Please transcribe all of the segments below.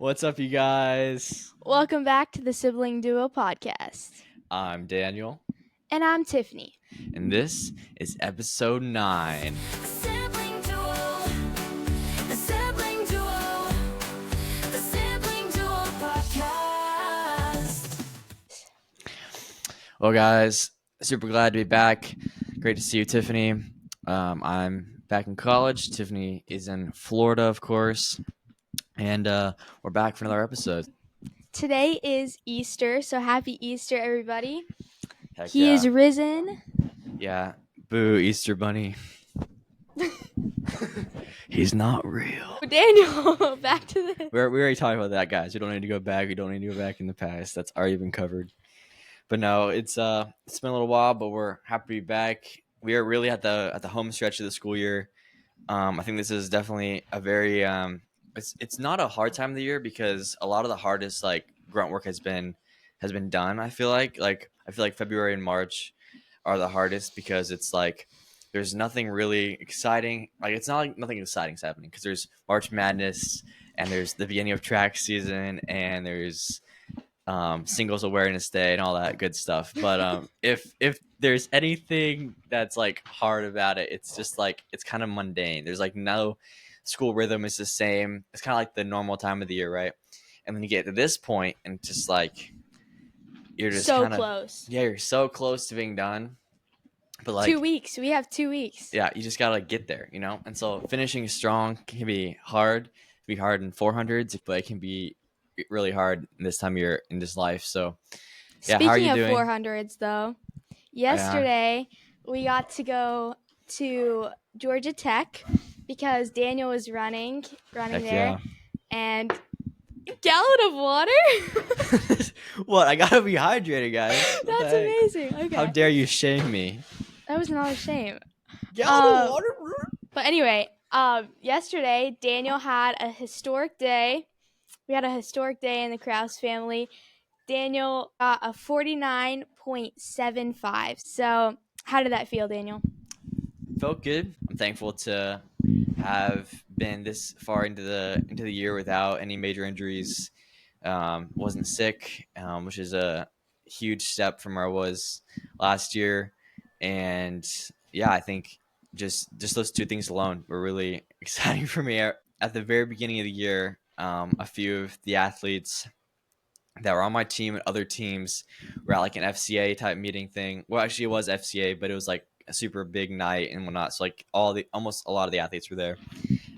What's up, you guys? Welcome back to the Sibling Duo podcast. I'm Daniel, And I'm Tiffany. and this is episode 9. Sibling Duo, the Sibling Duo, the Sibling Duo podcast. Well, guys, super glad to be back. Great to see you, Tiffany. I'm back in college. Tiffany is in Florida, of course. And we're back for another episode. Today is Easter, so happy Easter, everybody. Heck He yeah. is risen. Yeah. Boo, Easter Bunny. He's not real. Daniel, back to this. We already talked about that, guys. We don't need to go back. We don't need to go back in the past. That's already been covered. But no, it's been a little while, but we're happy to be back. We are really at the home stretch of the school year. I think this is definitely a very it's not a hard time of the year because a lot of the hardest grunt work has been done. I feel like February and March are the hardest because it's like there's nothing really exciting. Like it's not like nothing exciting is happening because there's March Madness and there's the beginning of track season and there's Singles Awareness Day and all that good stuff. But if there's anything that's like hard about it, it's just like it's kind of mundane. There's like no school rhythm is the same. It's kind of like the normal time of the year, right? And then you get to this point and just like you're just so kind of close. Yeah, you're so close to being done. But like 2 weeks. We have 2 weeks. yeah, you just gotta like get there, you know. And so finishing strong can be hard. It can be hard in 400s, but it can be really hard in this time of year in this life. So yeah, Speaking how are you of doing? 400s, though, yesterday we got to go to Georgia Tech because Daniel was running Heck there, and a gallon of water. What? I gotta be hydrated, guys. What the That's heck? amazing. Okay, How dare you shame me? that was not a shame. Gallon of water? But anyway, yesterday Daniel had a historic day. We had a historic day in the Krause family. Daniel got a 49.75. So how did that feel, Daniel? Felt good. I'm thankful to have been this far into the year without any major injuries. Wasn't sick, which is a huge step from where I was last year. And yeah, I think just those two things alone were really exciting for me. At the very beginning of the year, a few of the athletes that were on my team and other teams were at like an FCA type meeting thing. Well, actually, it was FCA, but it was like a super big night and whatnot. So like almost a lot of the athletes were there,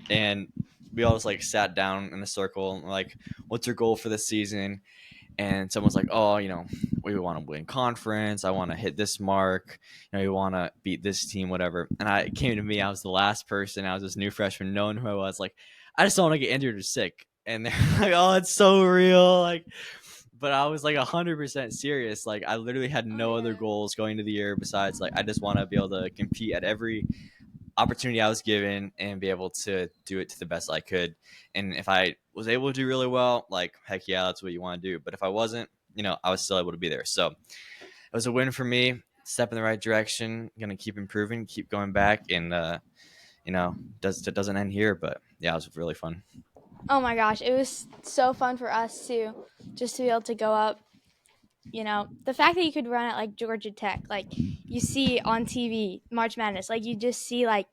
and we all just like sat down in a circle and like, what's your goal for this season? And someone's like, oh, we want to win conference. I want to hit this mark. We want to beat this team, whatever. And it came to me. I was the last person. I was this new freshman, knowing who I was. Like, I just don't want to get injured or sick. And they're like, oh, it's so real. Like, but I was like 100% serious. Like, I literally had no other goals going into the year besides like I just want to be able to compete at every opportunity I was given and be able to do it to the best I could. And if I was able to do really well, like, heck yeah, that's what you want to do. But if I wasn't, I was still able to be there. So it was a win for me, step in the right direction, going to keep improving, keep going back. And, it doesn't end here, but yeah, it was really fun. Oh my gosh, it was so fun for us to just to be able to go up. The fact that you could run at like Georgia Tech, like you see on TV, March Madness, like you just see like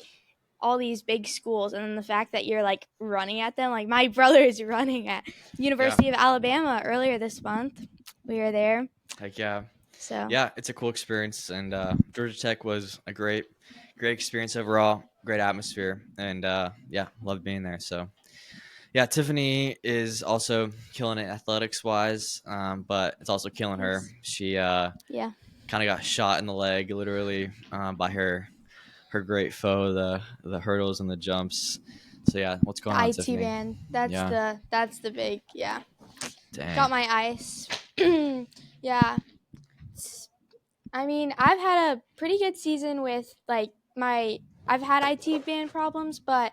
all these big schools, and then the fact that you're like running at them, like my brother is running at University of Alabama earlier this month. We were there. Heck yeah. So yeah, it's a cool experience, and Georgia Tech was a great experience overall, great atmosphere, and loved being there. So yeah, Tiffany is also killing it athletics-wise, but it's also killing her. She kind of got shot in the leg, literally, by her great foe, the hurdles and the jumps. So yeah, what's going on, IT Tiffany? band. That's the big Dang. Got my ice. Yeah. I mean, I've had a pretty good season with like I've had IT band problems, but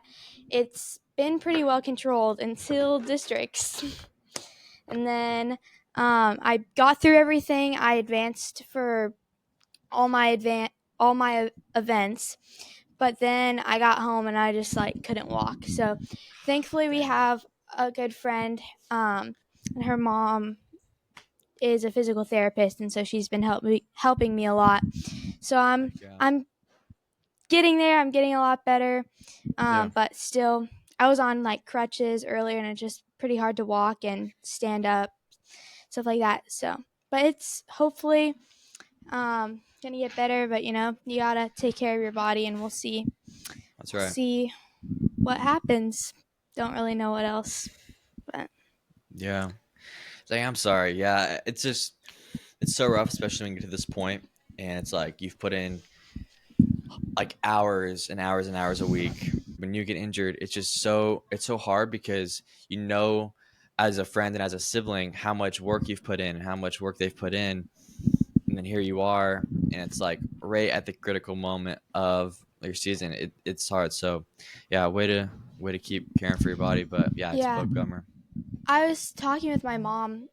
it's been pretty well controlled until districts. And then I got through everything. I advanced for all my events, but then I got home and I just like couldn't walk. So thankfully we have a good friend, and her mom is a physical therapist, and so she's been helping me a lot. So Yeah. I'm getting there. I'm getting a lot better, Yeah. but still, I was on like crutches earlier, and it's just pretty hard to walk and stand up, stuff like that. So, but it's hopefully gonna get better. But you gotta take care of your body, and we'll see. That's We'll right. see what happens. Don't really know what else, but Yeah. Like, I'm sorry. Yeah. It's so rough, especially when you get to this point, and it's like you've put in like hours and hours and hours a week. When you get injured, it's so hard because as a friend and as a sibling how much work you've put in, how much work they've put in, and then here you are, and it's like right at the critical moment of your season. It's hard. So, yeah, way to keep caring for your body, but yeah, it's a yeah. bummer. I was talking with my mom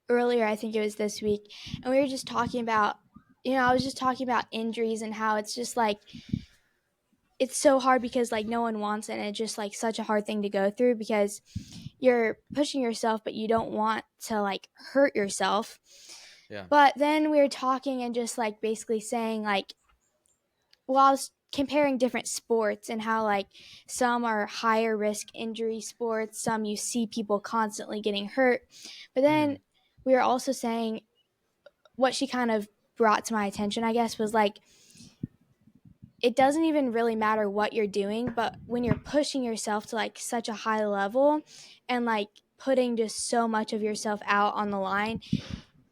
earlier, I think it was this week, and we were just talking about, I was just talking about injuries and how it's just like it's so hard because like no one wants it, and it's just like such a hard thing to go through because you're pushing yourself but you don't want to like hurt yourself. Yeah. But then we were talking and just like basically saying like, well, I was comparing different sports and how like some are higher risk injury sports, some you see people constantly getting hurt. But then Mm. we were also saying what she kind of brought to my attention, I guess, was like it doesn't even really matter what you're doing, but when you're pushing yourself to like such a high level and like putting just so much of yourself out on the line,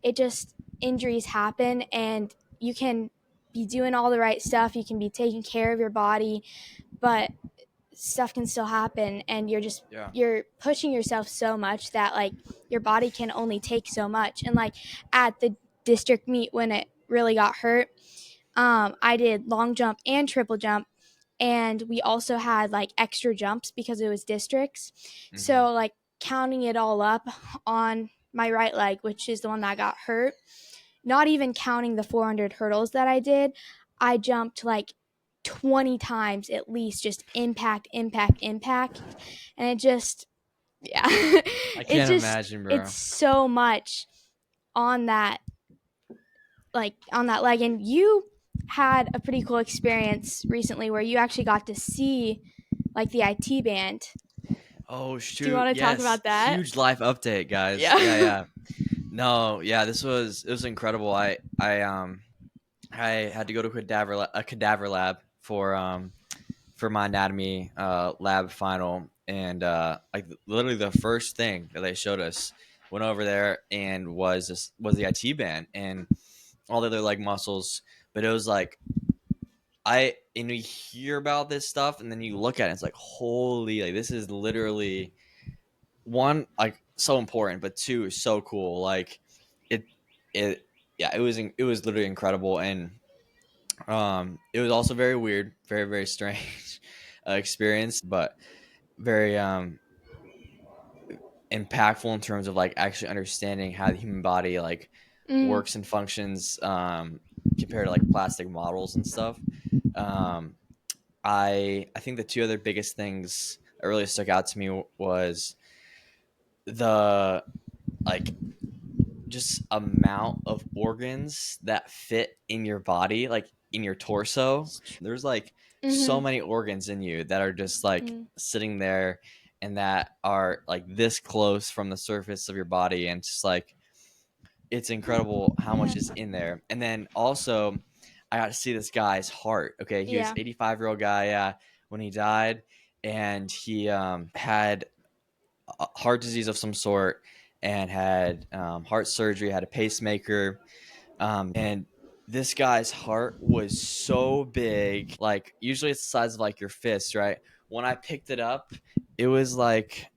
it just injuries happen, and you can be doing all the right stuff, you can be taking care of your body, but stuff can still happen, and Yeah. you're pushing yourself so much that like your body can only take so much. And like at the district meet when it really got hurt, I did long jump and triple jump, and we also had like extra jumps because it was districts. Hmm. So like counting it all up on my right leg, which is the one that got hurt, not even counting the 400 hurdles that I did, I jumped like 20 times at least, just impact, impact, impact. And it just, yeah, I it's can't just, imagine, it's bro. so much on that, like on that leg. And you had a pretty cool experience recently where you actually got to see like the IT band. Oh Do you shoot, want to talk yes, about that? huge life update, guys. Yeah, Yeah. yeah. No, yeah, it was incredible. I had to go to a cadaver lab for my anatomy lab final, and like literally the first thing that they showed us, went over there and was the IT band and all the other leg muscles. But it was like and you hear about this stuff, and then you look at it, it's like holy, like this is literally one, like so important, but two, so cool. Like it it yeah, it was literally incredible. And it was also very weird, very very strange experience, but very impactful in terms of like actually understanding how the human body like Mm. works and functions, compared to like plastic models and stuff. um I think the two other biggest things that really stuck out to me was the like just amount of organs that fit in your body, like in your torso. There's like so Mm-hmm. many organs in you that are just like Mm. sitting there and that are like this close from the surface of your body, and just like it's incredible how much is in there. And then also I got to see this guy's heart. Okay, he was Yeah. 85-year-old guy, yeah, when he died, and he had heart disease of some sort, and had heart surgery, had a pacemaker, and this guy's heart was so big, like usually it's the size of like your fist, right? When I picked it up, it was like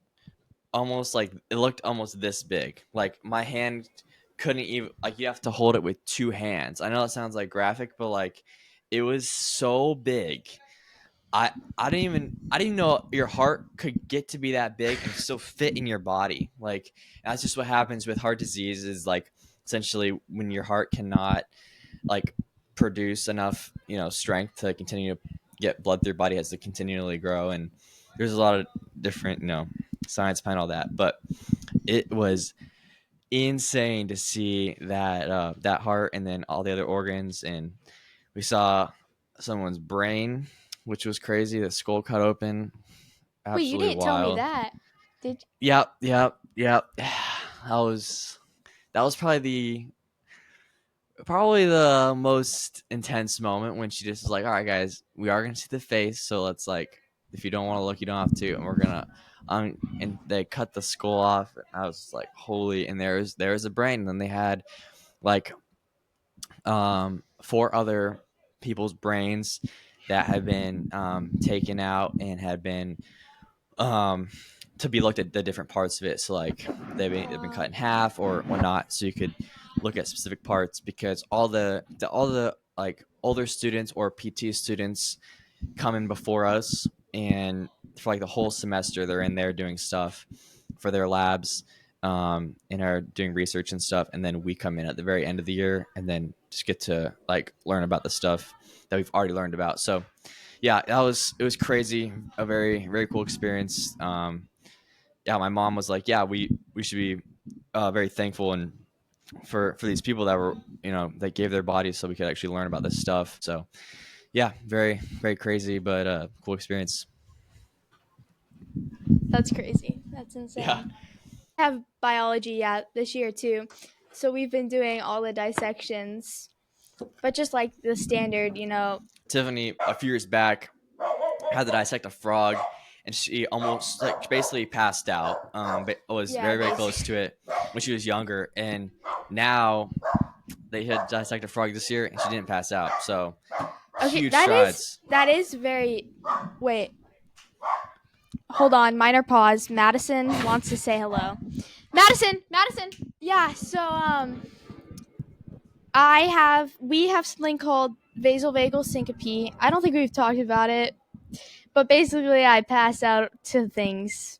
almost like it looked almost this big. Like my hand couldn't even, like you have to hold it with two hands. I know that sounds like graphic, but like it was so big. I didn't even know your heart could get to be that big and still fit in your body. Like that's just what happens with heart disease, is like essentially when your heart cannot like produce enough, strength to continue to get blood through your body, has to continually grow. And there's a lot of different, science behind all that. But it was insane to see that heart and then all the other organs, and we saw someone's brain, which was crazy. The skull cut open, Wait, you absolutely didn't tell me wild. that. Did Yep. That was probably the most intense moment when she just was like, all right guys, we are gonna see the face, so let's like, if you don't want to look, you don't have to, and we're gonna and they cut the skull off. I was like, holy. And there's a brain, and then they had like four other people's brains that had been taken out and had been um, to be looked at the different parts of it. So like they've been cut in half or whatnot, so you could look at specific parts, because all the like older students or PT students come in before us, and for like the whole semester they're in there doing stuff for their labs, and are doing research and stuff, and then we come in at the very end of the year and then just get to like learn about the stuff that we've already learned about. So yeah, it was crazy, a very very cool experience. Yeah, my mom was like, yeah, we should be very thankful and for these people that were, you know, that gave their bodies so we could actually learn about this stuff. So yeah, very very crazy, but cool experience. That's crazy. That's insane. Yeah. I have biology, this year too. So we've been doing all the dissections, but just like the standard, Tiffany a few years back had to dissect a frog, and she almost like basically passed out. But was Yeah, very very basically. close to it when she was younger, and now they had dissected a frog this year, and she didn't pass out. So Okay, huge strides. that is very. Wait, hold on. Minor pause. Madison wants to say hello. Madison. Yeah. So we have something called vasovagal syncope. I don't think we've talked about it, but basically I pass out to things.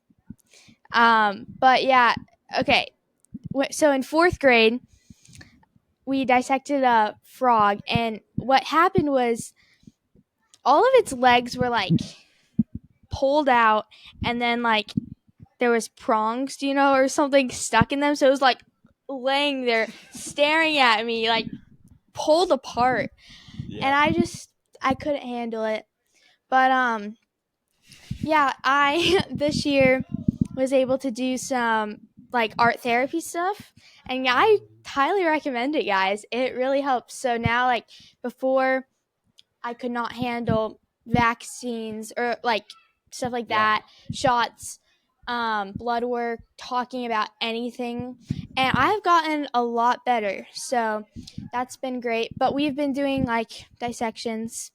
But yeah, okay. So in fourth grade, we dissected a frog, and what happened was all of its legs were like pulled out, and then like there was prongs, or something stuck in them. So it was like laying there staring at me, like pulled apart. Yeah. And I couldn't handle it. But yeah, I this year was able to do some like art therapy stuff, and I highly recommend it, guys. It really helps. So now, like, before I could not handle vaccines or like stuff like that, shots, blood work, talking about anything, and I've gotten a lot better. So that's been great. But we've been doing like dissections,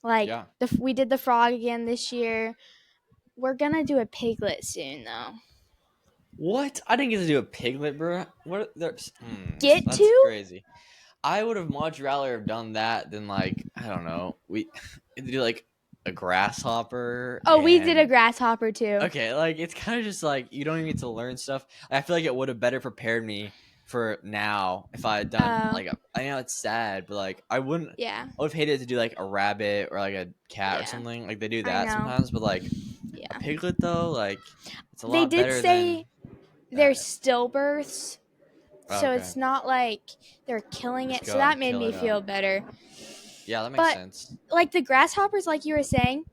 like Yeah. we did the frog again this year. We're gonna do a piglet soon, though. What? I didn't get to do a piglet, bro. What? Get That's to? crazy. I would have much rather have done that than like, I don't know. We do like a grasshopper. Oh, we did a and- grasshopper too. Okay, like it's kind of just like you don't even get to learn stuff. I feel like it would have better prepared me for now if I had done like I know it's sad, but like I wouldn't. Yeah. I would have hated to do like a rabbit or like a cat or Yeah. something. Like they do I that know. sometimes, but like Yeah. a piglet though, like it's a They lot did better say than they're that. stillbirths, so Okay. it's not like they're killing Just it. go So that and made kill me it feel up. better. Yeah, that makes But sense. like the grasshoppers, like you were saying,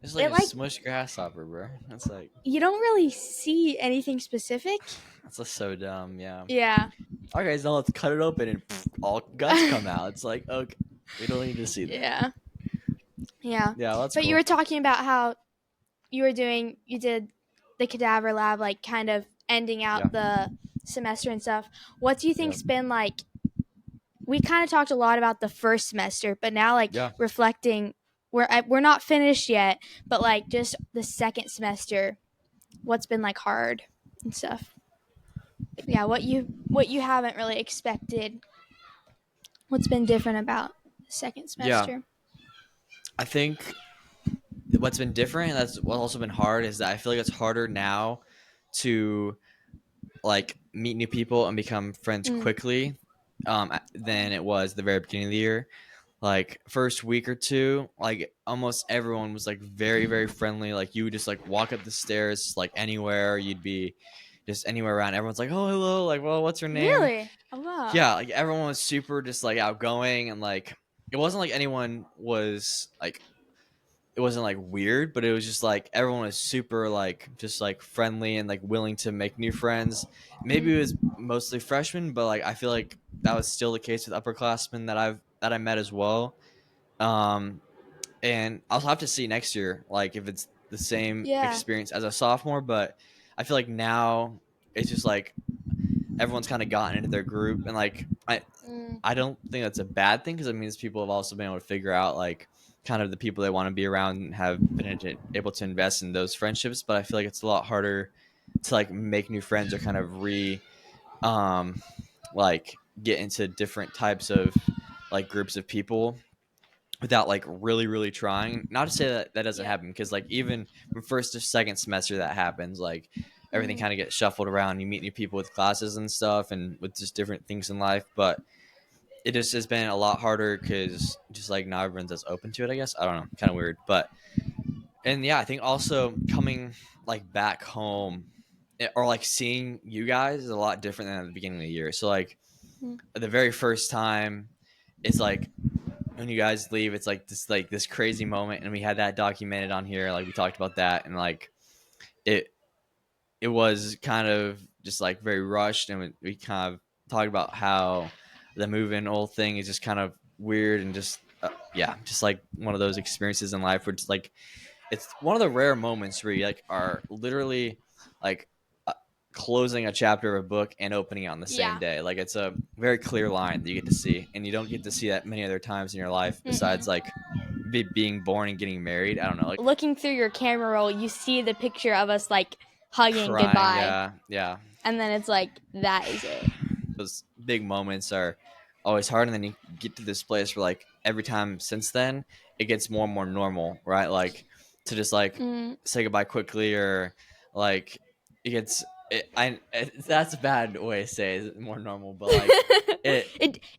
It's like it a like smushed grasshopper, bro. That's like you don't really see anything specific. that's just so dumb. Yeah. Yeah. All right, guys, now let's cut it open and all guts come out. It's like okay, we don't need to see that. Yeah. Yeah. Yeah, that's But cool. you were talking about how you did the cadaver lab, like kind of ending out the semester and stuff. What do you think's been like? We kind of talked a lot about the first semester, but now like reflecting, we're not finished yet, but like just the second semester, what's been like hard and stuff. Yeah, what you haven't really expected. What's been different about the second semester? Yeah. I think what's been different, and that's what's also been hard, is that I feel like it's harder now to like meet new people and become friends quickly than it was the very beginning of the year. like first week or two, like almost everyone was like very very friendly. Like you would just like walk up the stairs like anywhere, you'd be just anywhere around, everyone's like, oh hello, like, well, what's your name? Really? Oh wow. Yeah, like everyone was super just like outgoing, and like it wasn't like anyone was like, it wasn't like weird, but it was just like everyone was super like just like friendly and like willing to make new friends. Maybe it was mostly freshmen, but like I feel like that was still the case with upperclassmen that I met as well. um and I'll have to see next year, like if it's the same Yeah. experience as a sophomore. But I feel like now it's just like everyone's kind of gotten into their group, and like Mm. I don't think that's a bad thing, because it means people have also been able to figure out like kind of the people they want to be around and have been able to invest in those friendships. But I feel like it's a lot harder to like make new friends or kind of um like get into different types of like groups of people without like really really trying. Not to say that that doesn't Yeah. happen, because like even from first to second semester that happens, like everything kind of gets shuffled around, you meet new people with classes and stuff and with just different things in life. But it just has been a lot harder because just like now everyone's as open to it, I guess. I don't know, kind of weird. But and yeah, I think also coming like back home, or like seeing you guys is a lot different than at the beginning of the year. So like Mm. the very first time, it's like when you guys leave, it's like this crazy moment, and we had that documented on here. Like we talked about that, and like it it was kind of just like very rushed, and we kind of talked about how the move-in old thing is just kind of weird, and just yeah, just like one of those experiences in life where it's like it's one of the rare moments where you like are literally like uh, closing a chapter of a book and opening it on the same Yeah. day. Like it's a very clear line that you get to see, and you don't get to see that many other times in your life besides like being born and getting married. I don't know, like Looking through your camera roll, you see the picture of us like hugging crying. goodbye, Yeah, yeah. and then it's like that is it. Those big moments are always hard, and then you get to this place where like every time since then it gets more and more normal, right? Like to just like Mm. say goodbye quickly, or like it gets that's a bad way to say it's more normal, but like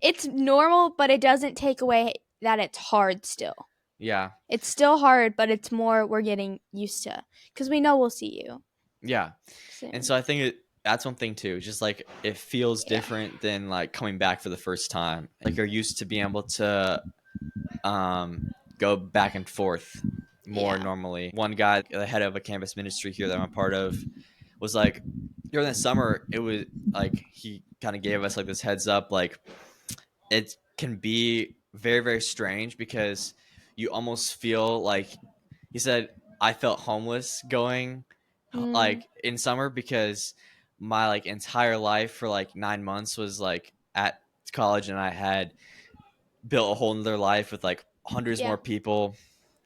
It's normal, but it doesn't take away that it's hard still. yeah, It's still hard, but it's more we're getting used to because we know we'll see you yeah. soon. And so I think that's one thing too, just like it feels Yeah. different than like coming back for the first time. Like you're used to being able to go back and forth more Yeah. normally. One guy, the head of a campus ministry here that I'm a part of, was like during the summer, it was like he kind of gave us like this heads up, like it can be very very strange because you almost feel like, he said, I felt homeless going Mm. like in summer, because my like entire life for like 9 months was like at college, and I had built a whole nother life with like hundreds Yeah. more people,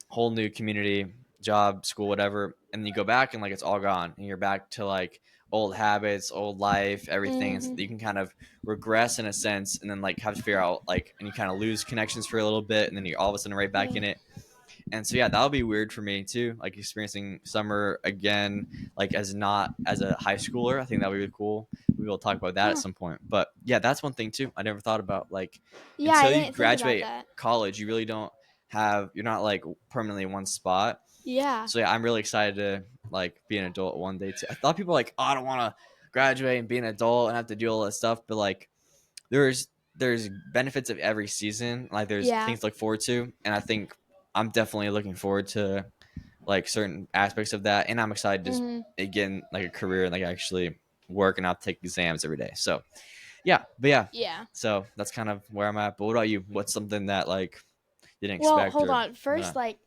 whole new community, job, school, whatever. And then you go back and like it's all gone, and you're back to like old habits, old life, everything. Mhm. You can kind of regress in a sense, and then like have to figure out like, and you kind of lose connections for a little bit, and then you're all of a sudden right back in it. And so yeah, that'll be weird for me too, like experiencing summer again, like as not as a high schooler. I think that'll be really cool. We will talk about that at Huh. some point. But yeah, that's one thing too I never thought about. Like Yeah, I until you didn't think about graduate that. college, you really don't have, you're not like permanently in one spot. Yeah. So yeah, I'm really excited to like be an adult one day too. I thought people were like, oh, I don't want to graduate and be an adult and have to do all this stuff, but like there's benefits of every season. Like there's Yeah. things to look forward to, and I think I'm definitely looking forward to like certain aspects of that, and I'm excited to just Mhm. again like a career and like actually work and not take exams every day. So yeah, but yeah, Yeah. so that's kind of where I'm at. But what about you? What's something that like you didn't Well, expect hold or on. First, not? like,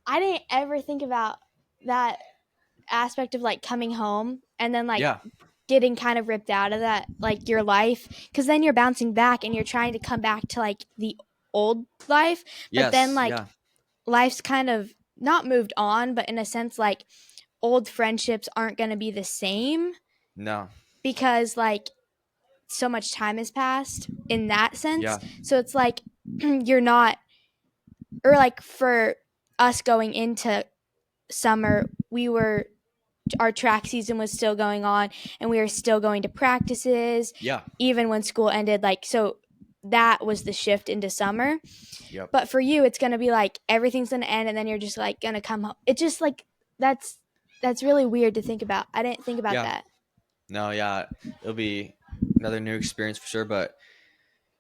I didn't ever think about that aspect of like coming home and then like Yeah, getting kind of ripped out of that, like your life, because then you're bouncing back and you're trying to come back to like the old life, but then yes, like yeah, life's kind of not moved on, but in a sense, like old friendships aren't going to be the same no, because like so much time has passed in that sense. yeah, So it's like you're not, or like for us going into summer, our track season was still going on and we were still going to practices yeah, even when school ended. Like, so that was the shift into summer. Yep. But for you, it's gonna be like everything's gonna end, and then you're just like gonna come home. It's just like that's really weird to think about. I didn't think about Yeah. that. No, yeah, it'll be another new experience for sure. But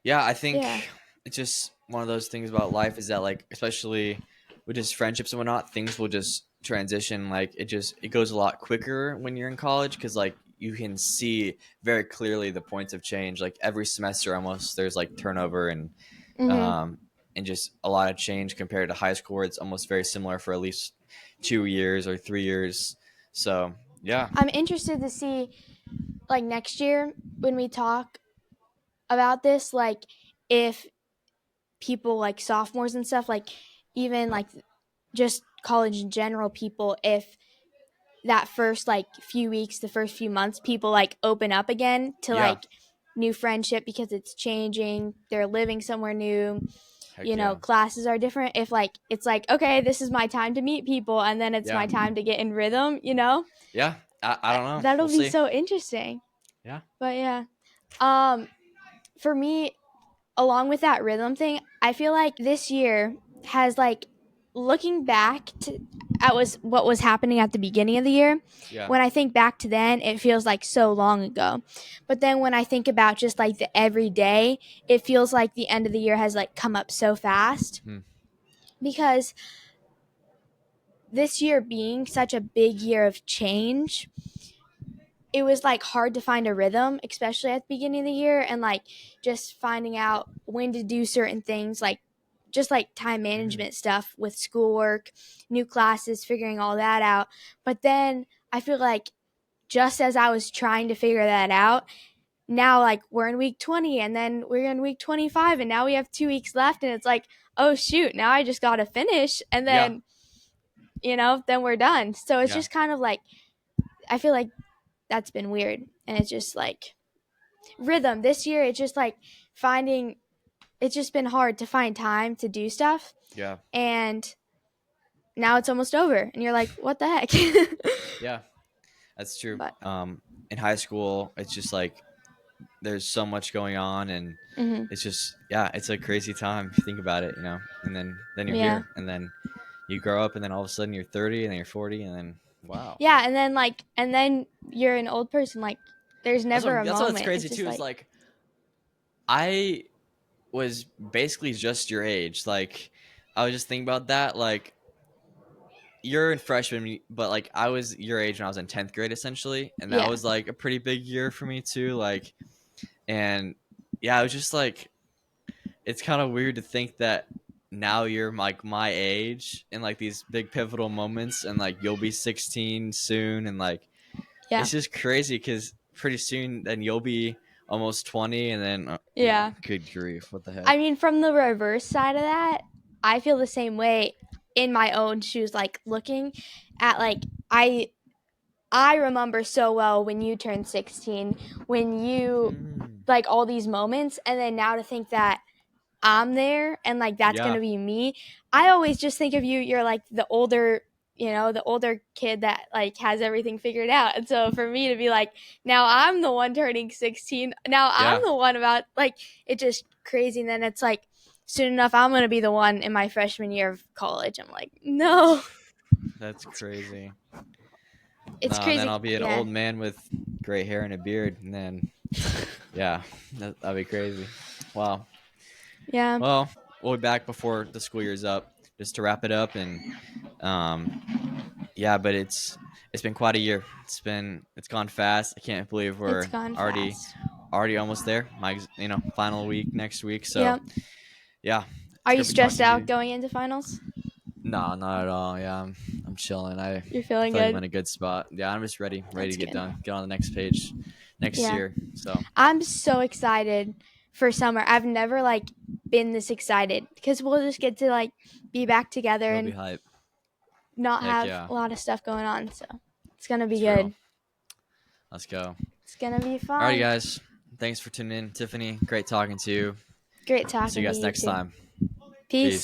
yeah, I think Yeah. it's just one of those things about life is that, like, especially with just friendships and whatnot, things will just transition. Like, it goes a lot quicker when you're in college because, like, you can see very clearly the points of change. Like, every semester almost there's like turnover Hmm. um, and just a lot of change compared to high school where it's almost very similar for at least 2 years or 3 years. So yeah, I'm interested to see like next year when we talk about this, like if people like sophomores and stuff, like even like just college in general people, if that first like few weeks, the first few months, people like open up again to yeah, like new friendship because it's changing. They're living somewhere new. heck yeah, Classes are different. If like it's like, okay, this is my time to meet people and then it's yeah, my time to get in rhythm, yeah. I don't know. that'll We'll be see. so interesting. Yeah, But yeah. Um for me, along with that rhythm thing, I feel like this year has like looking back to at was what was happening at the beginning of the year. yeah, When I think back to then, it feels like so long ago. But then when I think about just like the everyday, it feels like the end of the year has like come up so fast hmm. because this year being such a big year of change, it was like hard to find a rhythm, especially at the beginning of the year, and like just finding out when to do certain things, like just like time Mhm. management stuff with schoolwork, new classes, figuring all that out. But then I feel like just as I was trying to figure that out, now like we're in week 20 and then we're in week 25 and now we have 2 weeks left and it's like, oh shoot, now I just got to finish and Yeah, then, then we're done. So it's yeah, just kind of like, I feel like that's been weird. And it's just like rhythm this year. It's just like finding, it's just been hard to find time to do stuff. yeah, And now it's almost over. And you're like, what the heck? yeah. That's true. But, In high school, it's just like there's so much going on, and mm-hmm. it's just yeah, it's a crazy time if you think about it, you know. And then you're Yeah. here, and then you grow up, and then all of a sudden you're 30, and then you're 40, and then wow. Yeah. And then you're an old person. Like, there's never a That's what's moment. crazy It's just too. Is like, like I was basically just your age. Like I was just thinking about that. Like you're in freshman, but like I was your age when I was in 10th grade essentially, and that yeah. was like a pretty big year for me too. Like, and yeah, it was just like it's kind of weird to think that now you're like my age in like these big pivotal moments, and like you'll be 16 soon, and like Yeah. it's just crazy because pretty soon then you'll be almost 20, and then Yeah. good grief, what the heck? I mean, from the reverse side of that, I feel the same way in my own shoes. Like looking at like I remember so well when you turned 16, when you Mm, like all these moments, and then now to think that I'm there and like that's yeah, gonna be me. I always just think of you. You're like the older. The older kid that like has everything figured out. And so for me to be like, now I'm the one turning 16. Now I'm yeah, the one about like it just crazy. And then it's like soon enough I'm gonna be the one in my freshman year of college. I'm like, no, that's crazy. it's No, and then crazy. I'll be an Yeah, old man with gray hair and a beard, and then yeah, that'd be crazy. Wow. yeah, Well, we'll be back before the school year's up, just to wrap it up, and um, yeah, but it's been quite a year. It's gone fast. I can't believe it's we're gone already fast. already almost there. My final week next week. So Yeah. yeah, Are it's you gonna be stressed talking to out you. going into finals? No, not at all. Yeah, I'm chilling. I You're feel feeling like I'm in good? a good spot. Yeah, I'm just ready That's to get good. done, get on the next page, next Yeah. year. So I'm so excited for summer. I've never like been this excited because we'll just get to like be back together it'll be and hype. not Heck have yeah, a lot of stuff going on. So it's gonna be it's real. good. Let's go. It's gonna be Alrighty, fun. guys. Thanks for tuning in, Tiffany. Great talking to you. Great See you talking to guys you next too. time. Peace. Peace.